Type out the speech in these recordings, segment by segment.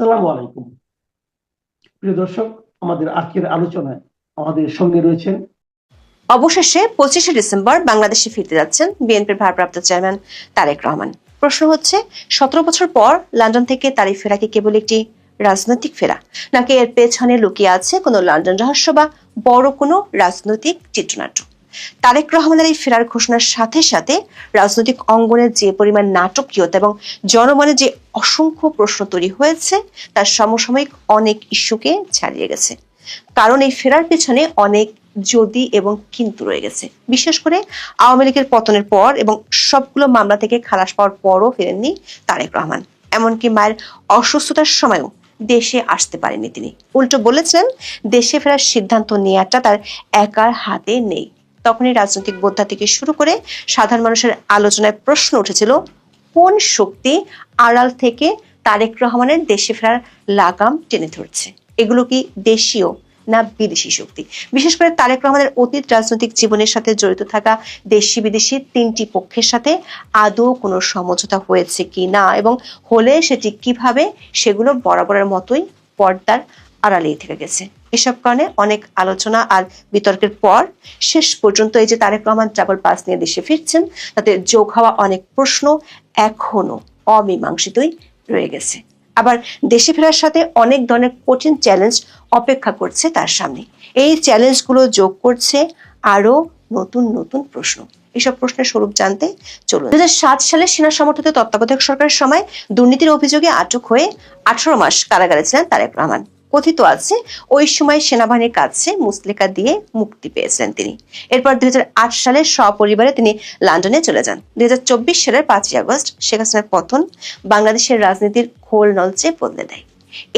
আসসালামু আলাইকুম। প্রিয় দর্শক, আমাদের আজকের আলোচনায় আমাদের সঙ্গে রয়েছেন অবশেষে 25শে ডিসেম্বর বাংলাদেশে ফিরতে যাচ্ছেন বিএনপির ভারপ্রাপ্ত চেয়ারম্যান তারেক রহমান। প্রশ্ন হচ্ছে, 17 বছর পর লন্ডন থেকে তার এই ফেরা কি কেবল একটি রাজনৈতিক ফেরা, নাকি এর পেছনে লুকিয়ে আছে কোনো লন্ডন রহস্য বা বড় কোনো রাজনৈতিক চিত্রনাট্য? তারেক রহমানের এই ফেরার ঘোষণার সাথে সাথে রাজনৈতিক অঙ্গনে যে পরিমাণ নাটকীয়তা এবং জনমনে যে অসংখ্য প্রশ্ন তৈরি হয়েছে, তার সমসাময়িক অনেক ইস্যুকে ছাড়িয়ে গেছে। কারণ এই ফেরার পেছনে অনেক যদি এবং কিন্তু রয়ে গেছে। বিশেষ করে আওয়ামী লীগের পতনের পর এবং সবগুলো মামলা থেকে খালাস পাওয়ার পরও ফেরেননি তারেক রহমান। এমনকি মায়ের অসুস্থতার সময়ও দেশে আসতে পারেননি তিনি। উল্টো বলেছিলেন, দেশে ফেরার সিদ্ধান্ত নেওয়াটা তার একার হাতে নেই। তখনই রাজনৈতিক বোদ্ধা থেকে শুরু করে সাধারণ মানুষের আলোচনায় প্রশ্ন উঠেছিল, কোন শক্তি আড়াল থেকে তারেক রহমানের দেশে ফেরার লাগাম টেনে ধরছে? এগুলো কি দেশীয় না বিদেশি শক্তি? বিশেষ করে তারেক রহমানের অতীত রাজনৈতিক জীবনের সাথে জড়িত থাকা দেশি বিদেশি তিনটি পক্ষের সাথে আদৌ কোনো সমঝোতা হয়েছে কি না, এবং হলে সেটি কিভাবে, সেগুলো বরাবরের মতোই পর্দার আড়ালেই থেকে গেছে। এসব কারণে অনেক আলোচনা আর বিতর্কের পর শেষ পর্যন্ত এই যে তারেক রহমান ট্রাভেল পাস নিয়ে দেশে ফিরছেন, তাতে যোগ হওয়া অনেক প্রশ্ন এখনো অমীমাংসিতই রয়ে গেছে। আবার দেশে ফেরার সাথে অনেক ধরনের কঠিন চ্যালেঞ্জ অপেক্ষা করছে তার সামনে। এই চ্যালেঞ্জগুলো যোগ করছে আরো নতুন নতুন প্রশ্ন। এসব প্রশ্নের স্বরূপ জানতে চলুন। 2007 সালে সেনা সমর্থিত তত্ত্বাবধায়ক সরকারের সময় দুর্নীতির অভিযোগে আটক হয়ে 18 মাস কারাগারে ছিলেন তারেক রহমান। কথিত আছে, ওই সময় সেনাবাহিনীর কাছে মুচলেকা দিয়ে মুক্তি পেয়েছিলেন তিনি। এরপর 2008 সালে সপরিবারে তিনি লন্ডনে চলে যান। 2024 সালের 5ই আগস্ট শেখ হাসিনার পতন বাংলাদেশের রাজনীতির খোল নলচে বদলে দেয়।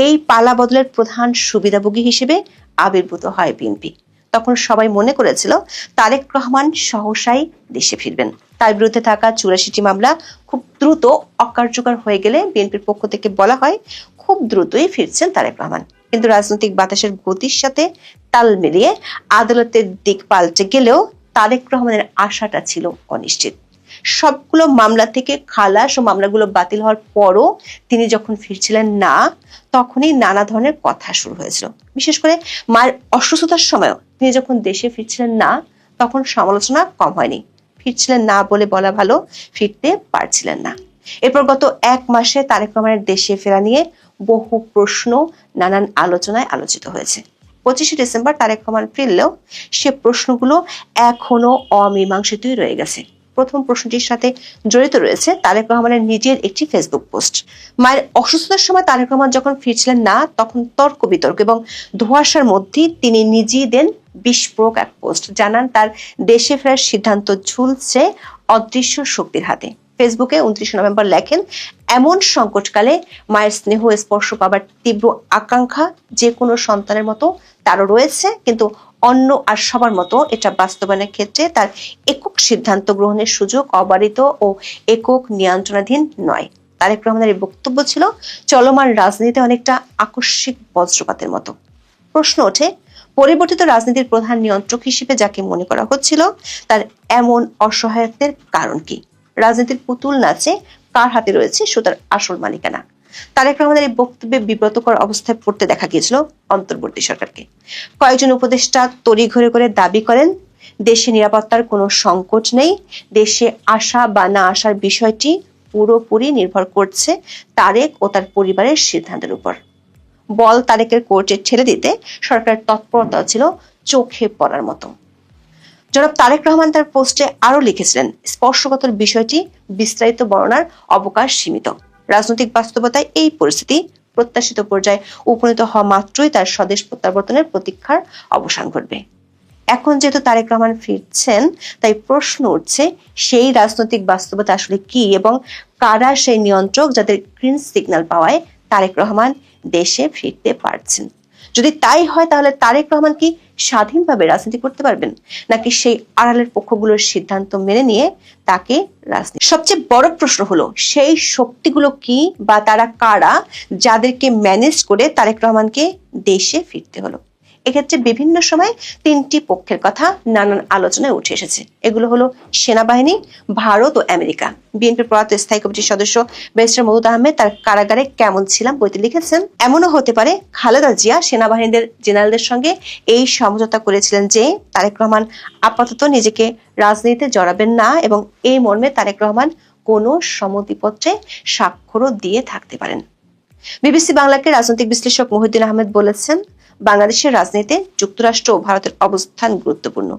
এই পালা বদলের প্রধান সুবিধাভোগী হিসেবে আবির্ভূত হয় বিএনপি। তখন সবাই মনে করেছিল তারেক রহমান সহসাই দেশে ফিরবেন। তার বিরুদ্ধে থাকা 84টি মামলা খুব দ্রুত অকার্যকর হয়ে গেলে বিএনপির পক্ষ থেকে বলা হয়, খুব দ্রুতই ফিরছেন তারেক রহমান। কিন্তু রাজনৈতিক বাতাসের গতির সাথে তাল মিলিয়ে আদালতের দিক পাল্টে গেলেও তারেক রহমানের আশাটা ছিল অনিশ্চিত। সবগুলো মামলা থেকে খালাস ও মামলাগুলো বাতিল হওয়ার পরও তিনি যখন ফিরছিলেন না, তখনই নানা ধরনের কথা শুরু হয়েছিল। বিশেষ করে মায়ের অসুস্থতার সময়ও তিনি যখন দেশে ফিরছিলেন না, তখন সমালোচনা কম হয়নি। ফিরছিলেন না বলে বলা ভালো, ফিরতে পারছিলেন না। এরপর গত 1 মাসে তারেক রহমানের দেশে ফেরা নিয়ে বহু প্রশ্ন নানান আলোচনায় আলোচিত হয়েছে। 25শে ডিসেম্বর তারেক রহমান ফিরলেও সে প্রশ্নগুলো এখনো অমীমাংসিতই রয়ে গেছে। প্রথম প্রশ্নটির সাথে জড়িত রয়েছে তারেক রহমানের নিজের একটি ফেসবুক পোস্ট। মায়ের অসুস্থতার সময় তারেক রহমান যখন ফিরছিলেন না, তখন তর্ক বিতর্ক এবং ধোঁয়াশার মধ্যে তিনি নিজেই দেন বিস্ফোরক এক পোস্ট। জানান তার দেশে ফেরার সিদ্ধান্ত ঝুলছে অদৃশ্য শক্তির হাতে। ফেসবুকে 29 নভেম্বর লেখেন, এমন সংকটকালে মায়ের স্নেহ স্পর্শ পাবার তীব্র আকাঙ্ক্ষা যে কোনো সন্তানের মতো তারও রয়েছে, কিন্তু অন্য আর সবার মতো এটা বাস্তবায়নের ক্ষেত্রে তার একক সিদ্ধান্ত গ্রহণের সুযোগ অবারিত ও একক নিয়ন্ত্রণাধীন নয়। তারেক রহমানের এই বক্তব্য ছিল চলমান রাজনীতিতে অনেকটা আকস্মিক বজ্রপাতের মতো। প্রশ্ন ওঠে, পরিবর্তিত রাজনীতির প্রধান নিয়ন্ত্রক হিসেবে যাকে মনে করা হচ্ছিল, তার এমন অসহায়ত্বের কারণ কি? রাজনীতির পুতুল নাচে কার হাতে রয়েছে সুতার আসল মালিকানা? তারেক রহমানের এই বক্তব্যে বিব্রতকর অবস্থায় পড়তে দেখা গিয়েছিল অন্তর্বর্তী সরকারকে। কয়েকজন উপদেষ্টা তড়িঘড়ি করে দাবি করেন, দেশে নিরাপত্তার কোনো সংকট নেই, দেশে আসা বা না আসার বিষয়টি পুরোপুরি নির্ভর করছে তারেক ও তার পরিবারের সিদ্ধান্তের উপর। বল তারেকের কোর্টে ঠেলে দিতে সরকারের তৎপরতা ছিল চোখে পড়ার মতো। জনাব তারেক রহমান তার পোস্টে আরো লিখেছিলেন, স্পর্শকাতর বিষয়টি বিস্তারিত বর্ণনার অবকাশ সীমিত। রাজনৈতিক বাস্তবতায় এই পরিস্থিতি প্রত্যাশিত পর্যায়ে উপনীত হওয়া মাত্রই তার স্বদেশ প্রত্যাবর্তনের প্রতীক্ষার অবসান ঘটবে। এখন যেহেতু তারেক রহমান ফিরছেন, তাই প্রশ্ন উঠছে, সেই রাজনৈতিক বাস্তবতা আসলে কি এবং কারা সেই নিয়ন্ত্রক যাদের গ্রিন সিগন্যাল পাওয়ায় তারেক রহমান দেশে ফিরতে পারছেন? যদি তাই হয়, তাহলে তারেক রহমান কি স্বাধীনভাবে রাজনীতি করতে পারবেন, নাকি সেই আড়ালের পক্ষগুলোর সিদ্ধান্ত মেনে নিয়ে তাকে রাজনীতি? সবচেয়ে বড় প্রশ্ন হলো, সেই শক্তিগুলো কি বা তারা কারা যাদেরকে ম্যানেজ করে তারেক রহমানকে দেশে ফিরতে হলো? এক্ষেত্রে বিভিন্ন সময় তিনটি পক্ষের কথা নানান আলোচনায় উঠে এসেছে। এগুলো হলো সেনাবাহিনী, ভারত ও আমেরিকা। বিএনপির প্রয়াত স্থায়ী কমিটির সদস্য ব্যারিস্টার মওদুদ আহমেদ তার কারাগারে কেমন ছিলাম বইতে লিখেছেন, এমনও হতে পারে খালেদা জিয়া সেনাবাহিনীর জেনারেলদের সঙ্গে এই সমঝোতা করেছিলেন যে তারেক রহমান আপাতত নিজেকে রাজনীতিতে জড়াবেন না, এবং এই মর্মে তারেক রহমান কোনো সম্মতিপত্রে স্বাক্ষরও দিয়ে থাকতে পারেন। বিবিসি বাংলাকে রাজনৈতিক বিশ্লেষক মহিউদ্দিন আহমেদ বলেছেন, বাংলাদেশের রাজনীতিতে যুক্তরাষ্ট্র ও ভারতের অবস্থান গুরুত্বপূর্ণ।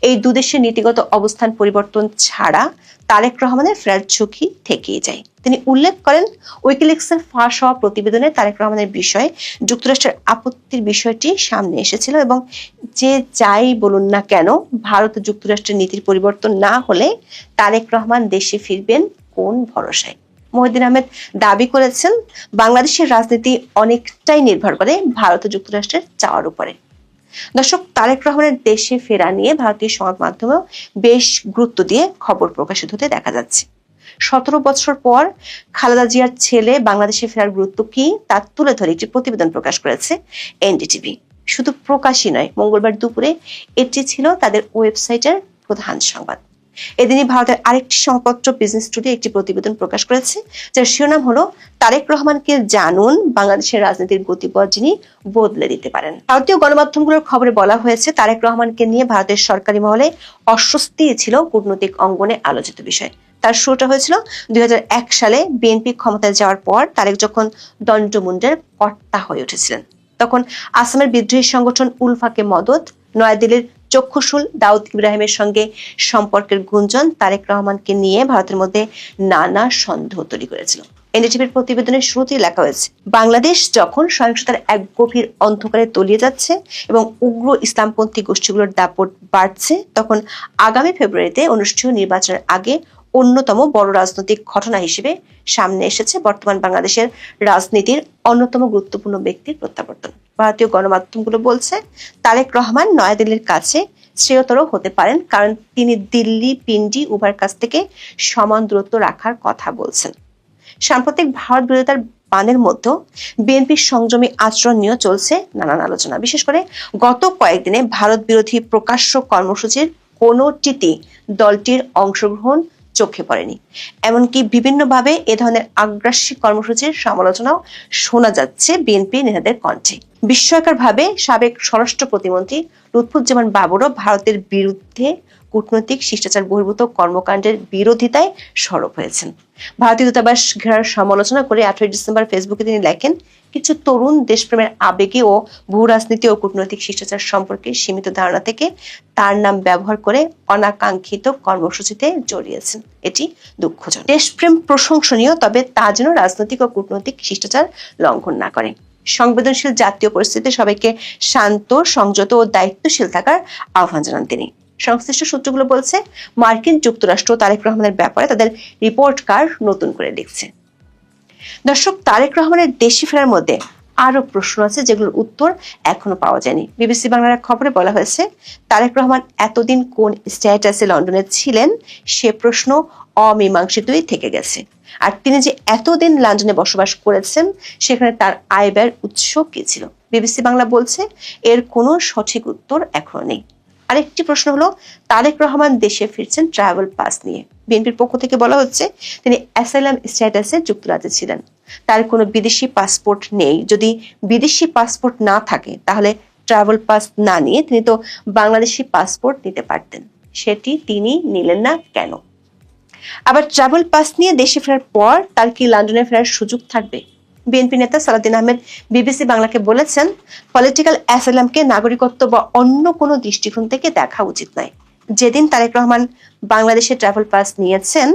এই দুদেশের নীতিগত অবস্থান পরিবর্তন ছাড়া তারেক রহমানের ফেরার ঝুঁকি থেকেই যায়। তিনি উল্লেখ করেন, উইকিলিক্সের ফাঁস হওয়া প্রতিবেদনে তারেক রহমানের বিষয়ে যুক্তরাষ্ট্রের আপত্তির বিষয়টি সামনে এসেছিল, এবং যে যাই বলুন না কেন ভারত ও যুক্তরাষ্ট্রের নীতির পরিবর্তন না হলে তারেক রহমান দেশে ফিরবেন কোন ভরসায়। মহিউদ্দিন আহমেদ দাবি করেছেন, বাংলাদেশের রাজনীতি অনেকটাই নির্ভর করে ভারত ও যুক্তরাষ্ট্রের চাওয়ার উপরে। দর্শক, তারেক রহমানের দেশে ফেরা নিয়ে ভারতীয় সংবাদ মাধ্যমেও বেশ গুরুত্ব দিয়ে খবর প্রকাশিত হতে দেখা যাচ্ছে। 17 বছর পর খালেদা জিয়ার ছেলে বাংলাদেশে ফেরার গুরুত্ব কি তা তুলে ধরে একটি প্রতিবেদন প্রকাশ করেছে এনডিটিভি। শুধু প্রকাশই নয়, মঙ্গলবার দুপুরে এটি ছিল তাদের ওয়েবসাইটের প্রধান সংবাদ। এদিনই ভারতের আরেকটি সংবাদপত্র বিজনেস টুডে একটি প্রতিবেদন প্রকাশ করেছে, যার শিরোনাম হলো তারেক রহমানকে জানুন, বাংলাদেশের রাজনীতির গতিপথ যিনি বদলে দিতে পারেন। ভারতীয় গণমাধ্যমগুলোর খবরে বলা হয়েছে, তারেক রহমানকে নিয়ে ভারতের সরকারি মহলে অস্বস্তি ছিল কূটনৈতিক অঙ্গনে আলোচিত বিষয়। তার শুরুটা হয়েছিল 2001 সালে বিএনপি ক্ষমতায় যাওয়ার পর। তারেক যখন দণ্ডমুণ্ডের কর্তা হয়ে উঠেছিলেন, তখন আসামের বিদ্রোহী সংগঠন উলফাকে মদত, নয়াদিল্লির চক্ষুশুল দাউদ ইব্রাহিমের সঙ্গে সম্পর্কের গুঞ্জন তারেক রহমানকে নিয়ে ভারতের মধ্যে নানা সন্দেহ তৈরি করেছিল। এনডিটিভির প্রতিবেদনের শুরুতেই লেখা হয়েছে, বাংলাদেশ যখন সহিংসতার এক গভীর অন্ধকারে তলিয়ে যাচ্ছে এবং উগ্র ইসলামপন্থী গোষ্ঠীগুলোর দাপট বাড়ছে, তখন আগামী ফেব্রুয়ারিতে অনুষ্ঠেয় নির্বাচনের আগে অন্যতম বড় রাজনৈতিক ঘটনা হিসেবে সামনে এসেছে বর্তমান বাংলাদেশের রাজনীতির অন্যতম গুরুত্বপূর্ণ ব্যক্তির প্রত্যাবর্তন। ভারতীয় গণমাধ্যমগুলো বলছে, তারেক রহমান নয়াদিল্লির কাছে শ্রেয়তর হতে পারেন, কারণ তিনি দিল্লি পিন্ডি উভয়ের কাছ থেকে সমান দূরত্ব রাখার কথা বলছেন। সাম্প্রতিক ভারত বিরোধিতার বানের মধ্যে বিএনপির সংযমী আচরণ নিয়ে চলছে নানান আলোচনা। বিশেষ করে গত কয়েকদিনে ভারত বিরোধী প্রকাশ্য কর্মসূচির কোনোটিতে দলটির অংশগ্রহণ চোখে পড়েনি। এমনকি বিভিন্নভাবে এ ধরনের আগ্রাসী কর্মসূচির সমালোচনাও শোনা যাচ্ছে বিএনপি নেতাদের কণ্ঠে। বিস্ময়করভাবে সাবেক স্বরাষ্ট্র প্রতিমন্ত্রী লুৎফুজ্জামান বাবরও ভারতের বিরুদ্ধে কূটনৈতিক শিষ্টাচার বহির্ভূত কর্মকাণ্ডের বিরোধিতায় সরব হয়েছেন। ভারতীয় দূতাবাস ঘেরার সমালোচনা করে 18 ডিসেম্বর ফেসবুকে তিনি লেখেন, কিছু তরুণ দেশপ্রেমের আবেগে ও ভূ রাজনীতি ও কূটনৈতিক শিষ্টাচার সম্পর্কে সীমিত ধারণা থেকে তার নাম ব্যবহার করে অনাকাঙ্ক্ষিত কর্মসূচিতে জড়িয়েছেন। এটি দুঃখজনক। দেশপ্রেম প্রশংসনীয়, তবে তা যেন রাজনৈতিক ও কূটনৈতিক শিষ্টাচার লঙ্ঘন না করে। সংবেদনশীল জাতীয় পরিস্থিতিতে সবাইকে শান্ত, সংযত ও দায়িত্বশীল থাকার আহ্বান জানান তিনি। সংশ্লিষ্ট সূত্রগুলো বলছে, মার্কিন যুক্তরাষ্ট্র তারেক রহমানের ব্যাপারে তাদের রিপোর্ট কার্ড নতুন করে লিখছে। দর্শক, তারেক রহমানের দেশে ফেরার মধ্যে আরো প্রশ্ন আছে যেগুলোর উত্তর এখনো পাওয়া যায়নি। বিবিসি বাংলার খবরে বলা হয়েছে, তারেক রহমান এতদিন কোন স্ট্যাটাসে লন্ডনে ছিলেন সে প্রশ্ন অমীমাংসিতই থেকে গেছে। আর তিনি যে এতদিন লন্ডনে বসবাস করেছেন সেখানে তার আয় ব্যয়ের উৎস কি ছিল? বিবিসি বাংলা বলছে, এর কোনো সঠিক উত্তর এখনো নেই। আরেকটি প্রশ্ন হলো, তারেক রহমান দেশে ফিরছেন ট্রাভেল পাস নিয়ে। বিএনপির পক্ষ থেকে বলা হচ্ছে, তিনি অ্যাসাইলাম স্ট্যাটাসে যুক্তরাজ্যে ছিলেন, তার কোনো বিদেশি পাসপোর্ট নেই। যদি বিদেশি পাসপোর্ট না থাকে তাহলে ট্রাভেল পাস না নিয়ে তিনি তো বাংলাদেশি পাসপোর্ট নিতে পারতেন, সেটি তিনি নিলেন না কেন? আবার ট্রাভেল পাস নিয়ে দেশে ফেরার পর তার কি লন্ডনে ফেরার সুযোগ থাকবে? বিএনপি নেতা সালাউদ্দিন আহমেদ বিবিসি বাংলাকে বলেছেন, পলিটিক্যাল অ্যাসাইলামকে নাগরিকত্ব বা অন্য কোনো দৃষ্টিকোণ থেকে দেখা উচিত নয়। যেদিন তারেক রহমান বাংলাদেশে ট্রাভেল পাস নিয়েছেন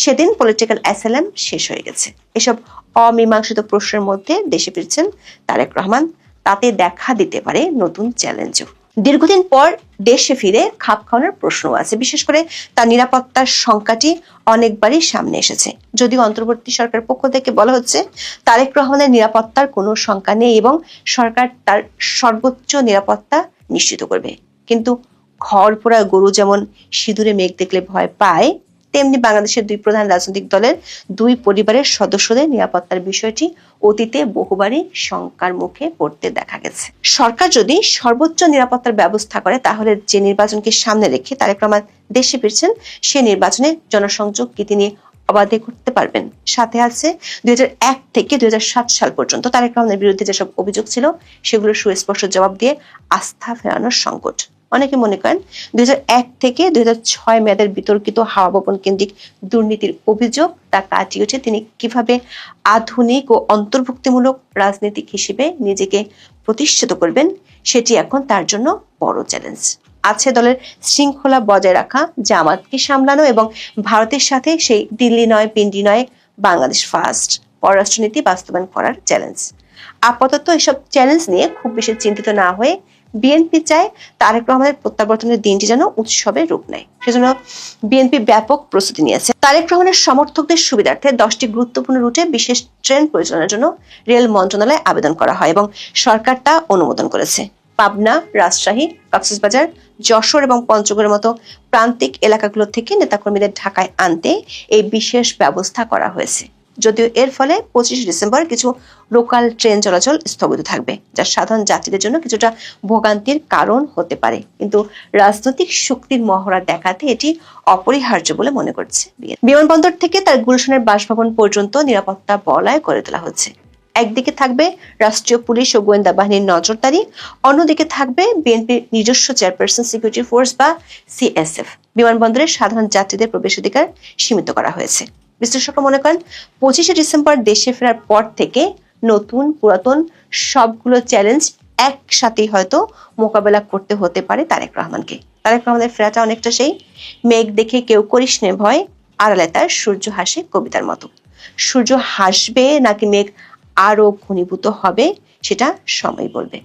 সেদিন পলিটিক্যাল অ্যাসাইলাম শেষ হয়ে গেছে। এসব অমীমাংসিত প্রশ্নের মধ্যে দেশে ফিরছেন তারেক রহমান, তাতে দেখা দিতে পারে নতুন চ্যালেঞ্জও। দীর্ঘদিন পর দেশে ফিরে খাপ খাওয়ানোর প্রশ্ন আছে। বিশেষ করে তার নিরাপত্তার সংখ্যাটি অনেকবারই সামনে এসেছে। যদিও অন্তর্বর্তী সরকার পক্ষ থেকে বলা হচ্ছে, তারেক রহমানের নিরাপত্তার কোনো শঙ্কা নেই এবং সরকার তার সর্বোচ্চ নিরাপত্তা নিশ্চিত করবে। কিন্তু ঘর পোড়া গরু যেমন সিঁদুরে মেঘ দেখলে ভয় পায়, তেমনি বাংলাদেশের দুই প্রধান রাজনৈতিক দলের দুই পরিবারের সদস্যদের নিরাপত্তার বিষয়টি অতীতে বহুবারই শঙ্কার মুখে পড়তে দেখা গেছে। সরকার যদি সর্বোচ্চ নিরাপত্তার ব্যবস্থা করে, তাহলে যে নির্বাচনকে সামনে রেখে তারেক রহমান দেশে ফিরছেন, সে নির্বাচনে জনসংযোগ কি তিনি অবাধে করতে পারবেন? সাথে আছে 2001 থেকে 2007 সাল পর্যন্ত তারেক রহমানের বিরুদ্ধে যেসব অভিযোগ ছিল, সেগুলোর সুস্পষ্ট জবাব দিয়ে আস্থা ফেরানোর সংকট। অনেকে মনে করেন 2001 থেকে 2006 মেয়াদের বিতর্কিত হাওয়া ভবন কেন্দ্রিক দুর্নীতির অভিযোগ তা কাটিয়ে উঠে তিনি কিভাবে আধুনিক ও অন্তর্ভুক্তিমূলক রাজনীতিক হিসেবে নিজেকে প্রতিষ্ঠিত করবেন, সেটি এখন তার জন্য বড় চ্যালেঞ্জ। আছে দলের শৃঙ্খলা বজায় রাখা, জামাতকে সামলানো এবং ভারতের সাথে সেই দিল্লি নয় পিন্ডি নয় বাংলাদেশ ফার্স্ট পররাষ্ট্রনীতি বাস্তবায়ন করার চ্যালেঞ্জ। আপাতত এসব চ্যালেঞ্জ নিয়ে খুব বেশি চিন্তিত না হয়ে বিএনপি চায় তারেক রহমানের প্রত্যাবর্তনের দিনটি যেন উৎসবের রূপ নেয়। সেজন্য বিএনপি ব্যাপক প্রস্তুতি নিয়েছে। তারেক রহমানের সমর্থকদের সুবিধার্থে 10টি গুরুত্বপূর্ণ রুটে বিশেষ ট্রেন পরিচালনার জন্য রেল মন্ত্রণালয়ে আবেদন করা হয় এবং সরকার তা অনুমোদন করেছে। পাবনা, রাজশাহী, কক্সবাজার, যশোর এবং পঞ্চগড়ের মতো প্রান্তিক এলাকাগুলো থেকে নেতাকর্মীদের ঢাকায় আনতে এই বিশেষ ব্যবস্থা করা হয়েছে। যদিও এর ফলে 25 ডিসেম্বর কিছু লোকাল ট্রেন চলাচল স্থগিত থাকবে, যা সাধারণ যাত্রীদের জন্য কিছুটা ভোগান্তির কারণ হতে পারে, কিন্তু রাজনৈতিক শক্তির মহড়া দেখাতে এটি অপরিহার্য বলে মনে করছে। বিমানবন্দর থেকে তার গুলশানের বাসভবন পর্যন্ত নিরাপত্তা বলয় করে তোলা হচ্ছে। একদিকে থাকবে রাষ্ট্রীয় পুলিশ ও গোয়েন্দা বাহিনীর নজরদারি, অন্যদিকে থাকবে বিএনপির নিজস্ব চেয়ারপারসন সিকিউরিটি ফোর্স বা সিএসএফ। বিমানবন্দরে সাধারণ যাত্রীদের প্রবেশাধিকার সীমিত করা হয়েছে। বিশ্লেষকরা মনে করেন 25 ডিসেম্বর দেশে ফেরার পর থেকে নতুন পুরাতন সবগুলো চ্যালেঞ্জ একসাথেই হয়তো মোকাবেলা করতে হতে পারে তারেক রহমানকে। তারেক রহমানের ফেরাটা অনেকটা সেই মেঘ দেখে কেউ করিস নে ভয়, আড়ালে তার সূর্য হাসে কবিতার মতো। সূর্য হাসবে নাকি মেঘ আরো ঘনীভূত হবে, সেটা সময় বলবে।